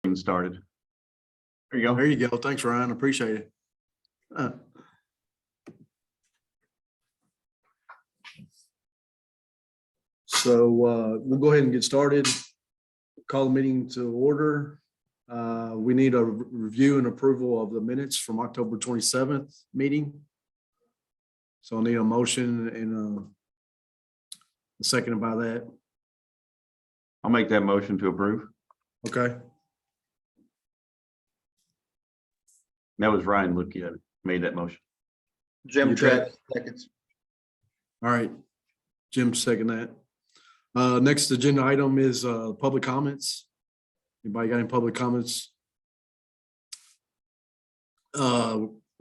Getting started. There you go. There you go. Thanks, Ryan. Appreciate it. So we'll go ahead and get started. Call the meeting to order. We need a review and approval of the minutes from October 27th meeting. So I'll need a motion and a second by that. I'll make that motion to approve. Okay. That was Ryan Lucia made that motion. Jim You Travis, seconds. All right. Jim, second that. Next agenda item is public comments. Anybody got any public comments?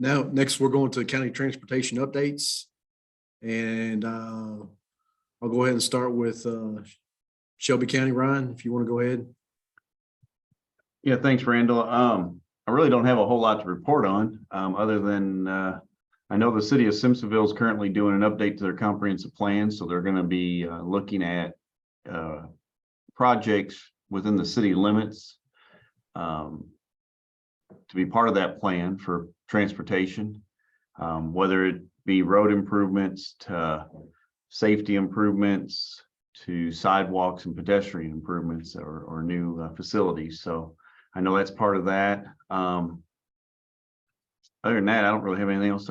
Next we're going to county transportation updates. And I'll go ahead and start with Shelby County. Ryan, if you want to go ahead. Yeah, thanks, Randall. I really don't have a whole lot to report on, other than I know the city of Simpsonville is currently doing an update to their comprehensive plan. So they're going to be looking at projects within the city limits to be part of that plan for transportation, whether it be road improvements to safety improvements to sidewalks and pedestrian improvements or new facilities. So I know that's part of that. Other than that, I don't really have anything else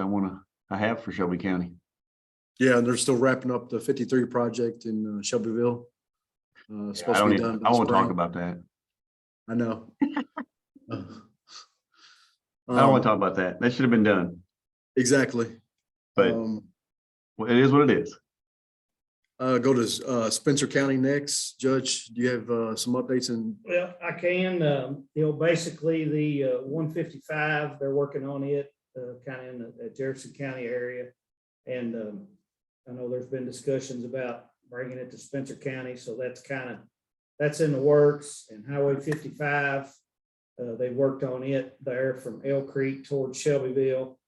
I have for Shelby County. Yeah, and they're still wrapping up the 53 project in Shelbyville. Supposed to be done by I won't talk spring. about that. I know. I don't want to talk about that. That should have been done, Exactly. but it is what it is. Go to Spencer County next. Judge, do you have some updates? Well, I can, basically the 155, they're working on it, kind of in the Jefferson County area. And I know there's been discussions about bringing it to Spencer County. So that's in the works. And Highway 55, they worked on it there from Elk Creek towards Shelbyville.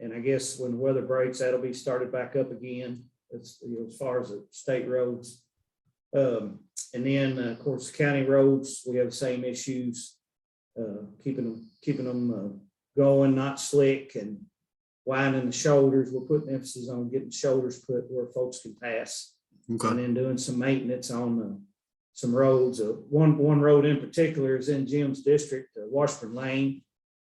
And I guess when the weather breaks, that'll be started back up again. As far as the state roads. And then of course, county roads, we have the same issues, keeping them going, not slick and winding the shoulders. We're putting emphasis on getting shoulders put where folks can pass. Okay. And then doing some maintenance on some roads. One road in particular is in Jim's district, Washburn Lane.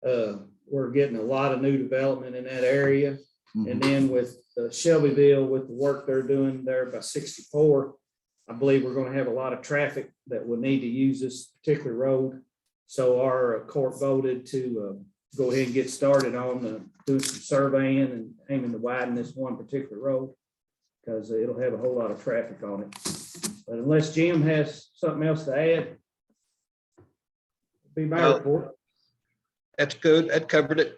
We're getting a lot of new development in that area. And then with Shelbyville, with the work they're doing there by 64, I believe we're going to have a lot of traffic that will need to use this particular road. So our court voted to go ahead and get started on doing some surveying and aiming to widen this one particular road because it'll have a whole lot of traffic on it. But unless Jim has something else to add, be my report. That's good. That covered it.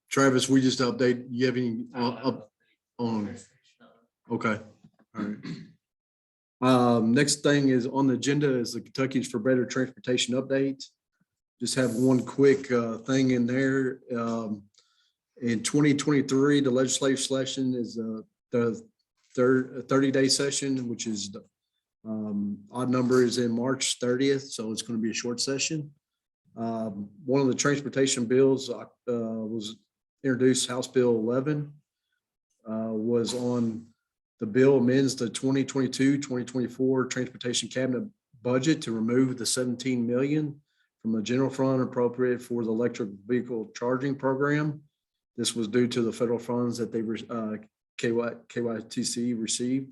Travis, we just update. You have any up on? Okay. All right. Next thing is on the agenda is the Kentuckians for Better Transportation update. Just have one quick thing in there. In 2023, the legislative session is the 30-day session, which is the odd number is in March 30th. So it's going to be a short session. One of the transportation bills was introduced, House Bill 11, was on the bill amends the 2022-2024 Transportation Cabinet budget to remove the $17 million from the general fund appropriated for the electric vehicle charging program. This was due to the federal funds that they were KYTC received.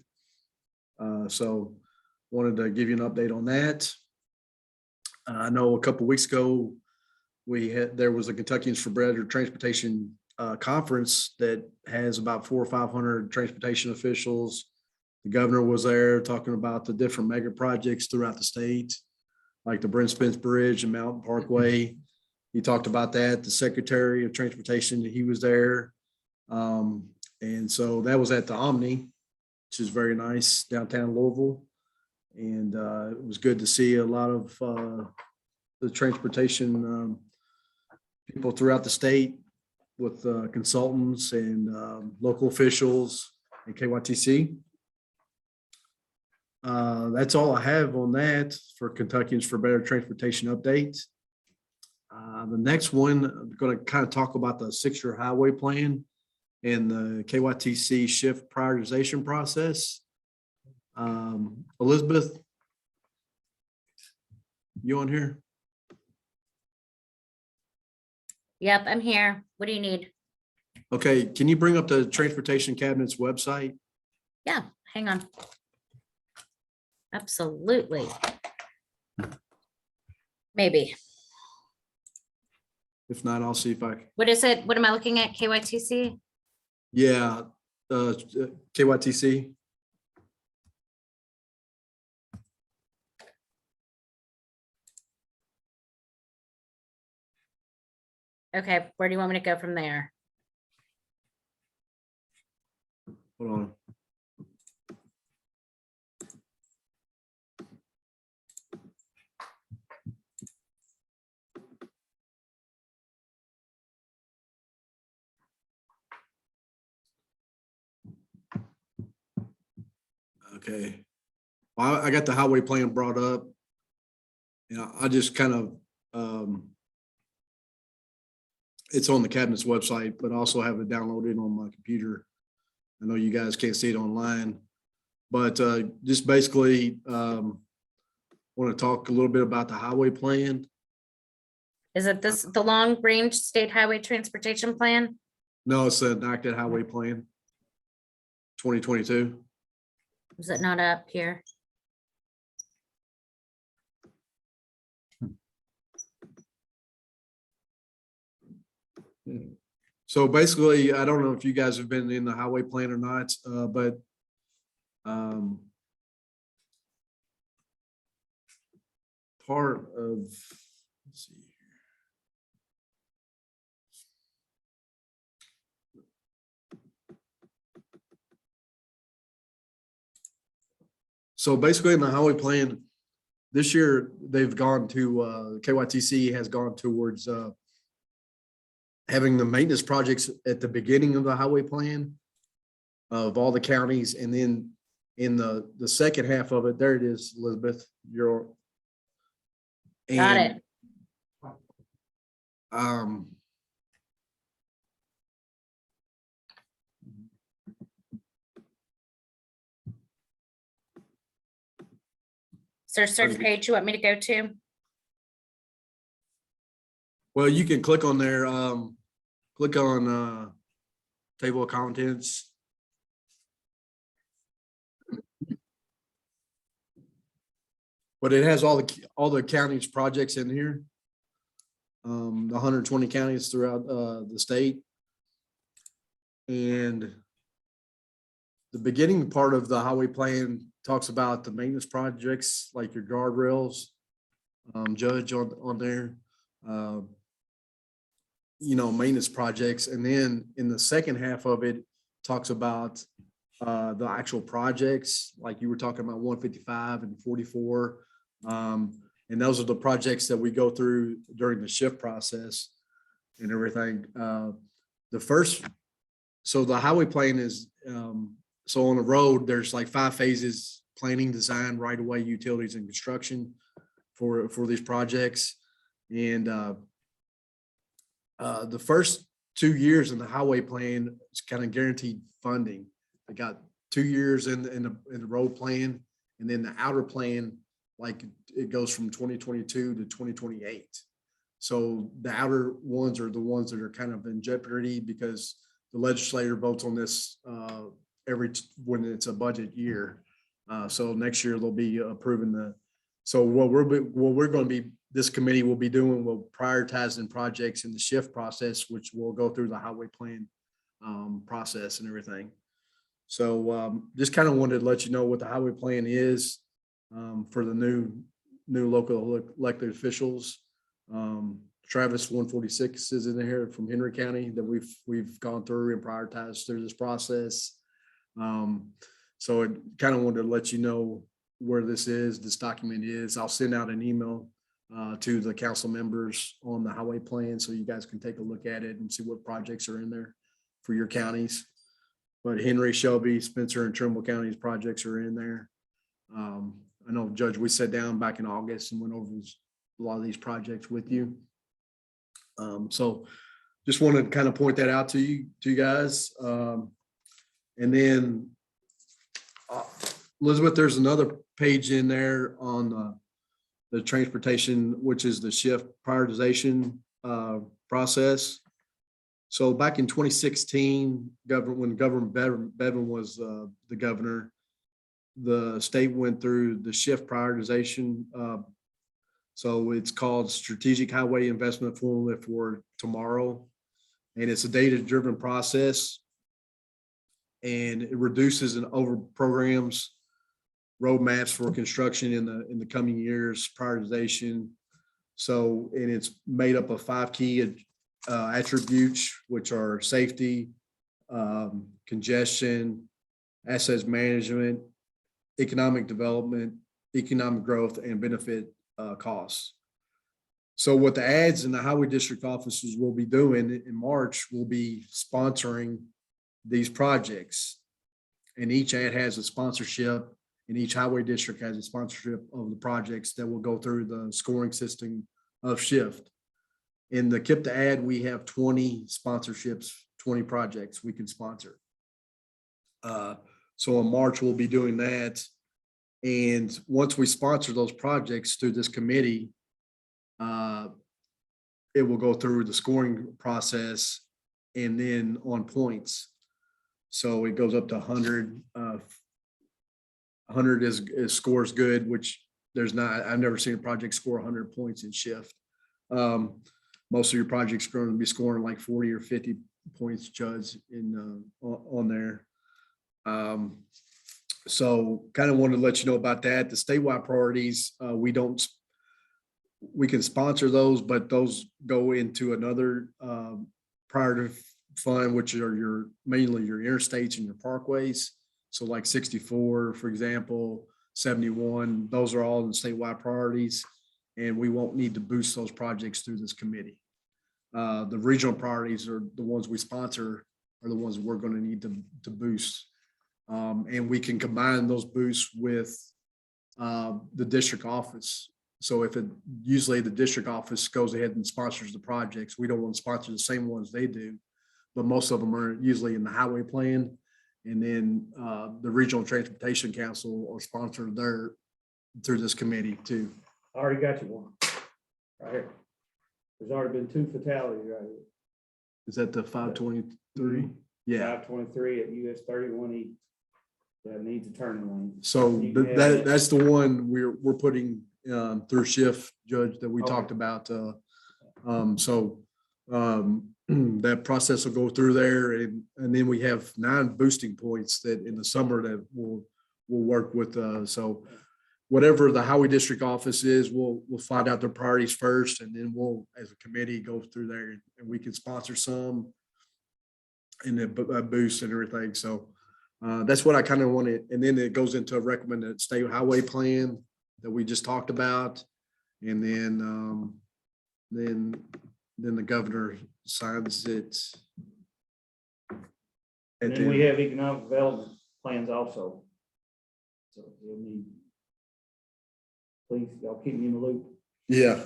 So wanted to give you an update on that. I know a couple of weeks ago, there was a Kentuckians for Better Transportation conference that has about 400 or 500 transportation officials. The governor was there talking about the different mega projects throughout the state, like the Brent Spence Bridge and Mountain Parkway. He talked about that. The Secretary of Transportation, he was there. And so that was at the Omni, which is very nice, downtown Louisville. And it was good to see a lot of the transportation people throughout the state with consultants and local officials and KYTC. That's all I have on that for Kentuckians for Better Transportation update. The next one, I'm going to kind of talk about the 6-year highway plan and the KYTC shift prioritization process. Elizabeth, you on here? Yep, I'm here. What do you need? Okay, can you bring up the Transportation Cabinet's website? Yeah, hang on. Absolutely. Maybe. If not, I'll see if I, What is it? What am I looking at? KYTC? yeah, KYTC. Okay, where do you want me to go from there? Hold on. Okay. Well, I got the highway plan brought up. You know, I just kind of, it's on the cabinet's website, but I also have it downloaded on my computer. I know you guys can't see it online, but just basically want to talk a little bit about the highway plan. Is it this, the long range state highway transportation plan? No, it's an enacted highway plan. 2022. Is it not up here? So basically, I don't know if you guys have been in the highway plan or not, but part of, let's see here. So basically in the highway plan, this year they've gone to, KYTC has gone towards having the maintenance projects at the beginning of the highway plan of all the counties, and then in the second half of it, there it is, Elizabeth, you're. Got and, it. Is there a certain page you want me to go to? Well, you can click on there, click on table of contents. But it has all the counties projects in here. The 120 counties throughout the state. And the beginning part of the highway plan talks about the maintenance projects, like your guardrails, Judge on there. You know, maintenance projects. And then in the second half of it, talks about the actual projects, like you were talking about 155 and 44. And those are the projects that we go through during the shift process and everything. So the highway plan is, so on the road, there's like 5 phases: planning, design, right of way, utilities, and construction for these projects. And the first 2 years in the highway plan is kind of guaranteed funding. I got 2 years in the road plan, and then the outer plan, like it goes from 2022 to 2028. So the outer ones are the ones that are kind of in jeopardy because the legislator votes on this when it's a budget year. So next year they'll be approving so what we're going to be, this committee will be doing, we'll prioritizing projects in the shift process, which will go through the highway plan process and everything. So just kind of wanted to let you know what the highway plan is for the new local elected officials. Travis 146 is in there from Henry County that we've gone through and prioritized through this process. So it kind of wanted to let you know where this document is. I'll send out an email to the council members on the highway plan so you guys can take a look at it and see what projects are in there for your counties. But Henry, Shelby, Spencer, and Trimble counties projects are in there. I know, Judge, we sat down back in August and went over a lot of these projects with you. So just wanted to kind of point that out to you guys. And then Elizabeth, there's another page in there on the transportation, which is the shift prioritization process. So back in 2016, when Governor Bevin was the governor, the state went through the shift prioritization. So it's called Strategic Highway Investment Formula for Tomorrow. And it's a data-driven process. And it reduces and over programs roadmaps for construction in the coming years, prioritization. So, and it's made up of 5 key attributes, which are safety, congestion, assets management, economic development, economic growth, and benefit costs. So what the ads and the highway district offices will be doing in March will be sponsoring these projects. And each ad has a sponsorship, and each highway district has a sponsorship of the projects that will go through the scoring system of SHIFT. In the KIPTA ad, we have 20 sponsorships, 20 projects we can sponsor. So in March, we'll be doing that. And once we sponsor those projects through this committee, it will go through the scoring process and then on points. So it goes up to 100. 100 is scores good, which I've never seen a project score 100 points in SHIFT. Most of your projects are going to be scoring like 40 or 50 points, Judge, on there. So kind of wanted to let you know about that. The statewide priorities, we can sponsor those, but those go into another priority fund, which are mainly your interstates and your parkways. So like 64, for example, 71, those are all in statewide priorities, and we won't need to boost those projects through this committee. The regional priorities are the ones we sponsor, are the ones we're going to need to boost. And we can combine those boosts with the district office. So usually the district office goes ahead and sponsors the projects. We don't want to sponsor the same ones they do, but most of them are usually in the highway plan. And then the Regional Transportation Council will sponsor through this committee too. I already got you one. Right here. There's already been 2 fatalities right here. Is that the 523? Yeah. 523 at US 31E. That needs a turning lane. So You can have- that's the one we're putting through SHIFT, Judge, that we Okay. talked about. That process will go through there, and then we have 9 boosting points that in the summer that we'll work with. So whatever the highway district office is, we'll find out their priorities first, and then we'll, as a committee, go through there and we can sponsor some and then boost and everything. So that's what I kind of wanted. And then it goes into a recommended state highway plan that we just talked about. And then the governor signs it. And then we have economic development plans also. So you'll need, please, y'all keep me in the loop. Yeah.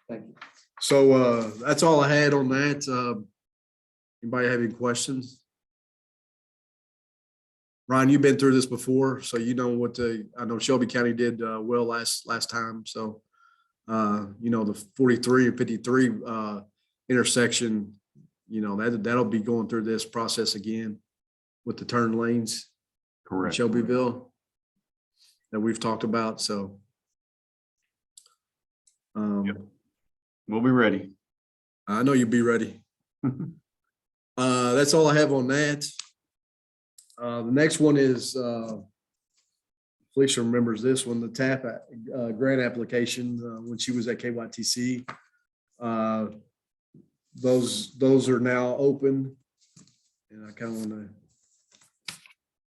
Thank you. So that's all I had on that. Anybody have any questions? Ryan, you've been through this before, so you know I know Shelby County did well last time. So, the 43 and 53 intersection, that'll be going through this process again with the turn lanes. in Correct. Shelbyville that we've talked about. So. Yep. We'll be ready. I know you'll be ready. That's all I have on that. The next one is, Felicia remembers this one, the TAP grant application, when she was at KYTC. Those are now open. And I kind of want to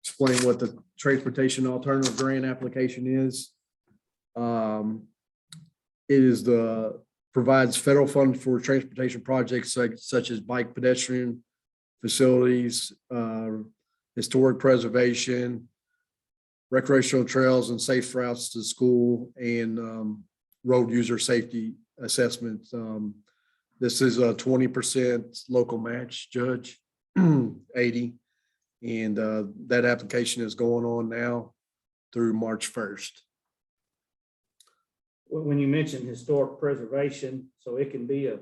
explain what the transportation alternative grant application is. It is provides federal funds for transportation projects such as bike pedestrian facilities, historic preservation, recreational trails and safe routes to school and road user safety assessment. This is a 20% local match, Judge, 80. And that application is going on now through March 1st. When you mentioned historic preservation, so it can be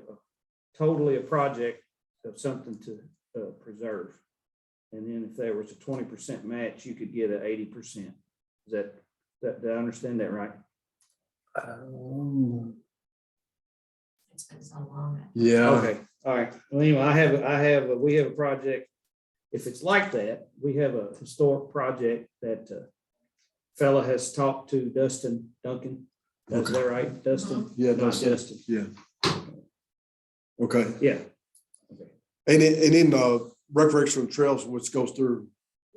totally a project of something to preserve. And then if there was a 20% match, you could get an 80%. Is that, did I understand that right? It's been so long. Yeah. Okay, all right. Well, anyway, we have a project. If it's like that, we have a historic project that fella has talked to Dustin Duncan. Is that right, Dustin? Yeah, Not Dustin. Yeah. Okay. Yeah. And in recreational trails, which goes through,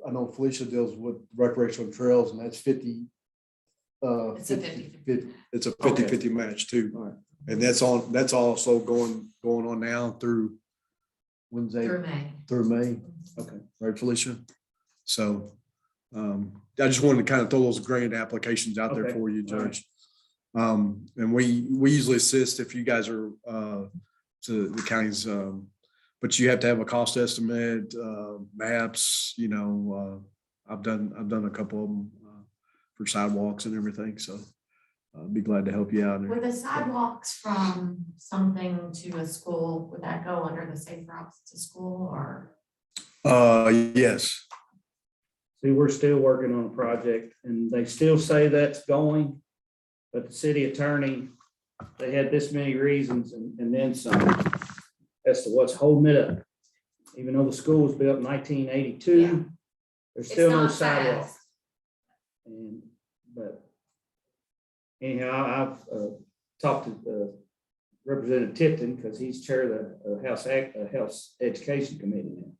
I know Felicia deals with recreational trails, and that's 50. It's a 50-50. It's a Okay. 50-50 match too. All right. And that's also going on now through Wednesday, Through May. through May, Okay. right, Felicia? So I just wanted to kind of throw those grant applications out there Okay. for you, All right. Judge. And we usually assist if you guys are to the counties, but you have to have a cost estimate, maps, I've done a couple of them for sidewalks and everything, so I'd be glad to help you out. With the sidewalks from something to a school, would that go under the safe routes to school or? Yes. See, we're still working on a project and they still say that's going. But the city attorney, they had this many reasons and then some as to what's holding it up. Even though the school was built in 1982, Yeah. there's It's still no not sidewalk. fast. But anyhow, I've talked to Representative Tipton because he's chair of the House Education Committee now.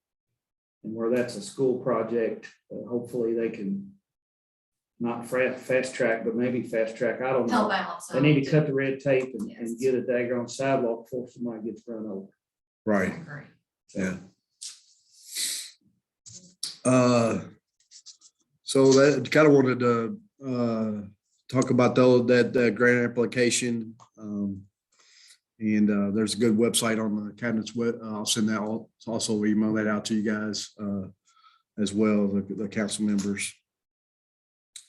And where that's a school project, hopefully they can not fast track, but maybe fast track. I don't know. Help out. They need to cut the red tape and Yes. get a daggone sidewalk before somebody gets run over. Right. Agree. Yeah. So that kind of wanted to talk about that grant application. And there's a good website on the cabinet's web. I'll send that, also email that out to you guys as well, the council members.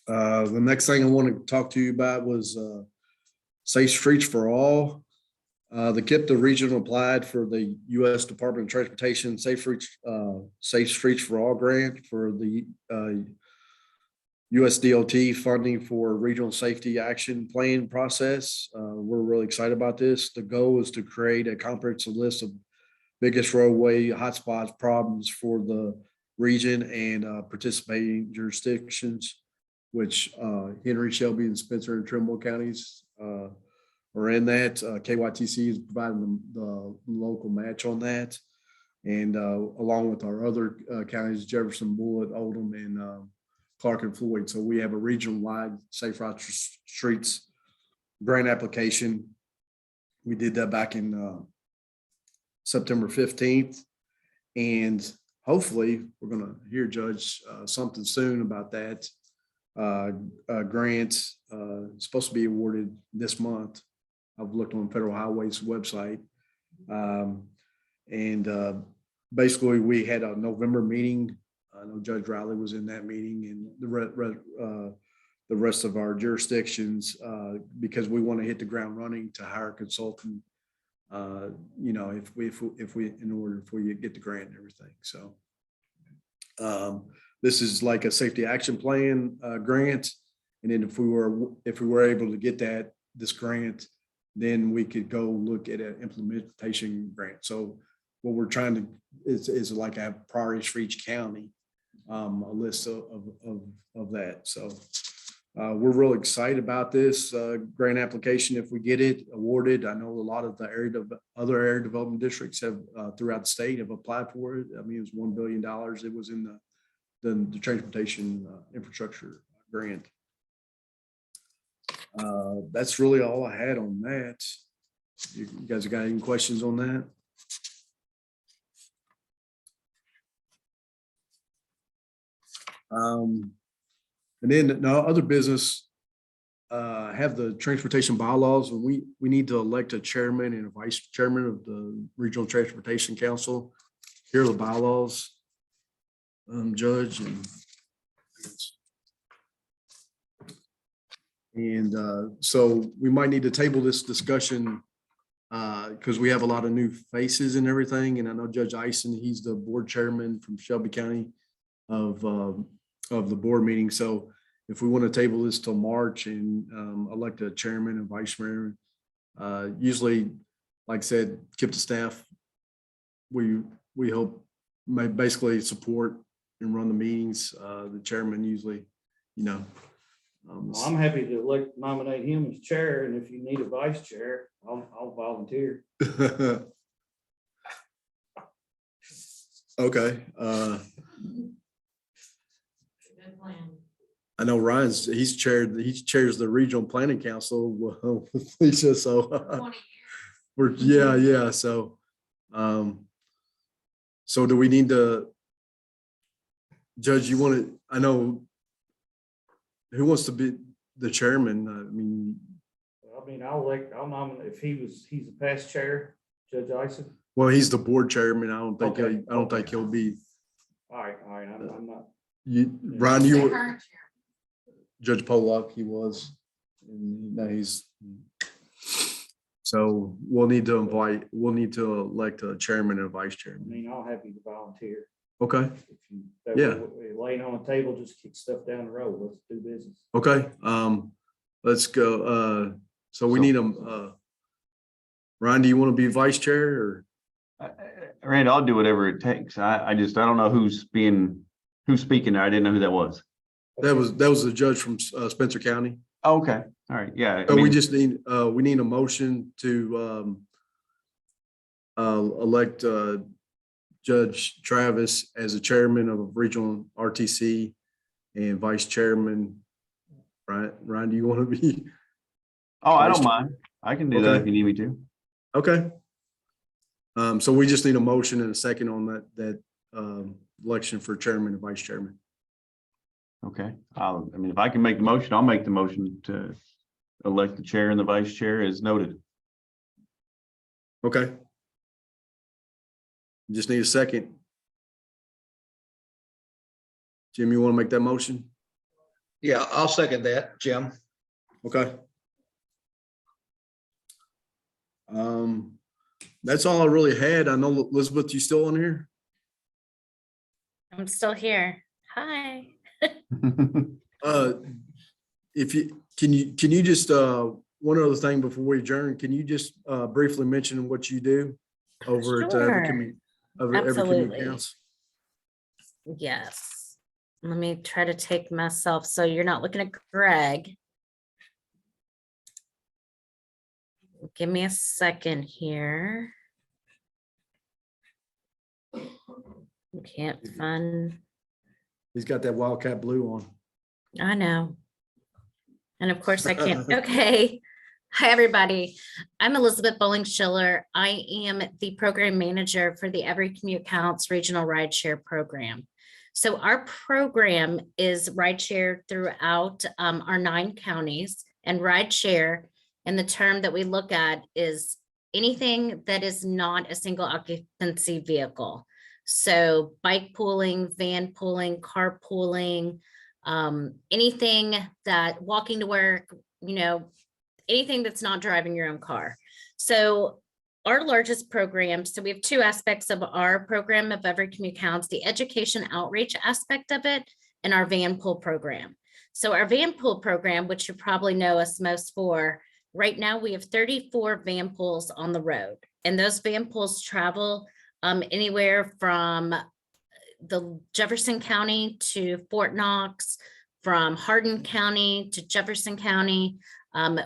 The next thing I wanted to talk to you about was Safe Streets for All. The KIPTA region applied for the U.S. Department of Transportation Safe Streets for All grant for the U.S. DOT funding for regional safety action plan process. We're really excited about this. The goal is to create a comprehensive list of biggest roadway hotspots problems for the region and participating jurisdictions, which Henry, Shelby, and Spencer and Trimble counties are in that. KYTC is providing the local match on that. And along with our other counties, Jefferson, Bullitt, Oldham, and Clark and Floyd. So we have a regional-wide Safe Routes Streets grant application. We did that back in September 15th. And hopefully we're going to hear, Judge, something soon about that. Grant supposed to be awarded this month. I've looked on Federal Highways website. Basically we had a November meeting. I know Judge Riley was in that meeting and the rest of our jurisdictions, because we want to hit the ground running to hire a consultant, if we get the grant and everything. So this is like a safety action plan grant. And then if we were able to get this grant, then we could go look at an implementation grant. So what we're trying to is like have priorities for each county, a list of that. So we're really excited about this grant application. If we get it awarded, I know a lot of the other area development districts have throughout the state have applied for it. I mean, it was $1 billion. It was in the transportation infrastructure grant. That's really all I had on that. You guys got any questions on that? And then the other business, have the transportation bylaws, and we need to elect a chairman and a vice chairman of the Regional Transportation Council. Here are the bylaws. Judge and so we might need to table this discussion because we have a lot of new faces and everything. And I know Judge Ison, he's the board chairman from Shelby County of the board meeting. So if we want to table this till March and elect a chairman and vice chairman, usually, like I said, keep the staff. We hope may basically support and run the meetings. The chairman usually, Well, I'm happy to nominate him as chair, and if you need a vice chair, I'll volunteer. Okay, Good plan. I know he chairs the Regional Planning Council with Lisa, so 20 yeah, so so do we need to, Judge, you want to, I know, who wants to be the chairman? I'll nominate, if he's a past chair, Judge Ison. Well, he's the board chairman. I don't think Okay. he'll be, All right, I'm not. Ryan, The you were, current chair. Judge Pollock, he was, and now so we'll need to elect a chairman and a vice I chairman. mean, I'll happy to volunteer. Okay, If you- Yeah. Laying on the table, just kick stuff down the road. Let's do business. okay, let's go, so we need Ryan, do you want to be vice chair or? Randy, I'll do whatever it takes. I don't know who's speaking there. I didn't know who that was. That was the judge from Spencer County. Oh, okay, all right, yeah. I So we mean, just need a motion to elect Judge Travis as the chairman of Regional RTC and vice chairman. Ryan, do you want to be? oh, I vice don't chair. mind. I can do that Okay. if you need me to. Okay. So we just need a motion and a second on that election for chairman and vice chairman. Okay, if I can make the motion, I'll make the motion to elect the chair and the vice chair as noted. Okay. Just need a second. Jim, you want to make that motion? Yeah, I'll second that, Jim. Okay. That's all I really had. I know, Elizabeth, you still on here? I'm still here. Hi. If can you just, one other thing before we adjourn, can you just briefly mention what you do over at Sure. Every Community Absolutely. Council? Yes. Let me try to take myself, so you're not looking at Greg. Give me a second here. Can't find, He's got that Wildcat blue on. I know. And of course I can't, okay. Hi, everybody. I'm Elizabeth Bowling Schiller. I am the program manager for the Every Commute Counts Regional Rideshare Program. So our program is rideshare throughout our 9 counties, and rideshare, and the term that we look at is anything that is not a single occupancy vehicle. So bike pooling, van pooling, carpooling, anything that walking to work, anything that's not driving your own car. So our largest program, so we have 2 aspects of our program of Every Commute Counts, the education outreach aspect of it and our van pool program. So our van pool program, which you probably know us most for, right now we have 34 van pools on the road, and those van pools travel anywhere from the Jefferson County to Fort Knox, from Hardin County to Jefferson County.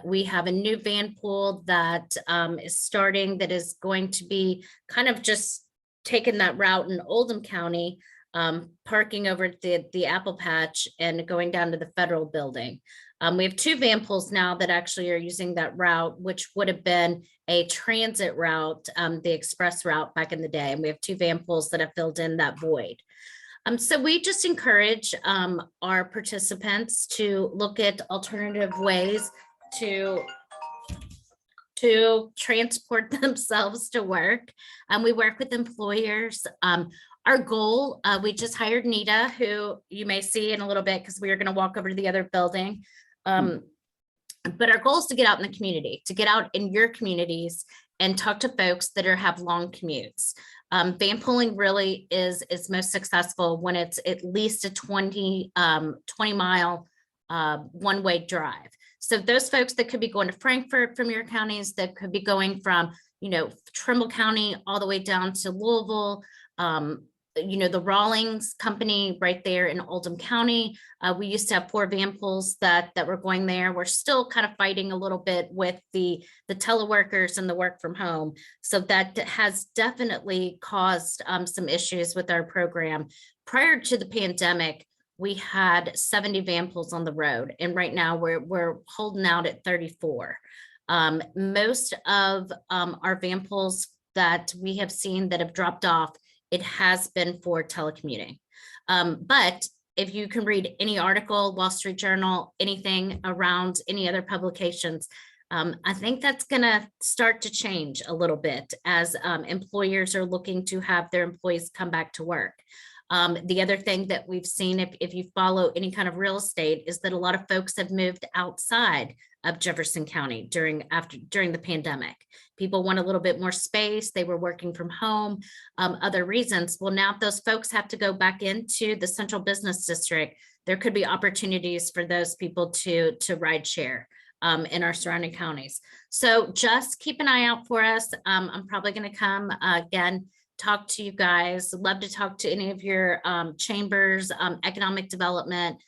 We have a new van pool that is starting, that is going to be kind of just taking that route in Oldham County, parking over at the Apple Patch and going down to the Federal Building. We have 2 van pools now that actually are using that route, which would have been a transit route, the express route back in the day. And we have 2 van pools that have filled in that void. So we just encourage our participants to look at alternative ways to transport themselves to work. We work with employers. Our goal, we just hired Nita, who you may see in a little bit because we are going to walk over to the other building. But our goal is to get out in the community, to get out in your communities and talk to folks that have long commutes. Van pooling really is most successful when it's at least a 20 mile one-way drive. So those folks that could be going to Frankfort from your counties, that could be going from, Trimble County all the way down to Louisville, the Rawlings company right there in Oldham County. We used to have 4 van pools that were going there. We're still kind of fighting a little bit with the teleworkers and the work from home. So that has definitely caused some issues with our program. Prior to the pandemic, we had 70 van pools on the road, and right now we're holding out at 34. Most of our van pools that we have seen that have dropped off, it has been for telecommuting. But if you can read any article, Wall Street Journal, anything around any other publications, I think that's going to start to change a little bit as employers are looking to have their employees come back to work. The other thing that we've seen, if you follow any kind of real estate, is that a lot of folks have moved outside of Jefferson County during the pandemic. People want a little bit more space. They were working from home, other reasons. Well, now if those folks have to go back into the central business district, there could be opportunities for those people to ride share in our surrounding counties. So just keep an eye out for us. I'm probably going to come again, talk to you guys. Love to talk to any of your chambers, economic development,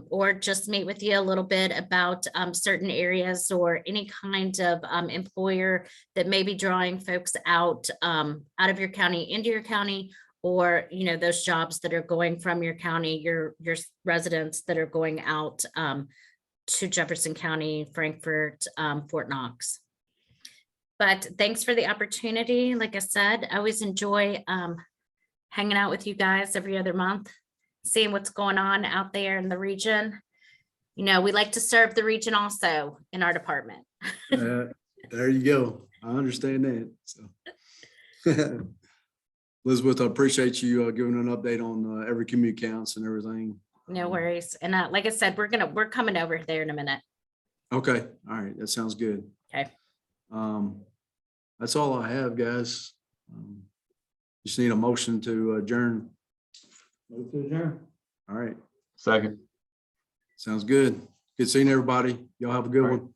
or just meet with you a little bit about certain areas or any kind of employer that may be drawing folks out of your county into your county, or those jobs that are going from your county, your residents that are going out to Jefferson County, Frankfort, Fort Knox. But thanks for the opportunity. Like I said, I always enjoy hanging out with you guys every other month, seeing what's going on out there in the region. We like to serve the region also in our department. There you go. I understand that. So, Elizabeth, I appreciate you giving an update on every commute counts and everything. No worries. And like I said, we're coming over there in a minute. Okay. All right. That sounds good. Okay. That's all I have, guys. Just need a motion to adjourn. Move to adjourn. All right. Second. Sounds good. Good seeing everybody. Y'all have a good All right. one.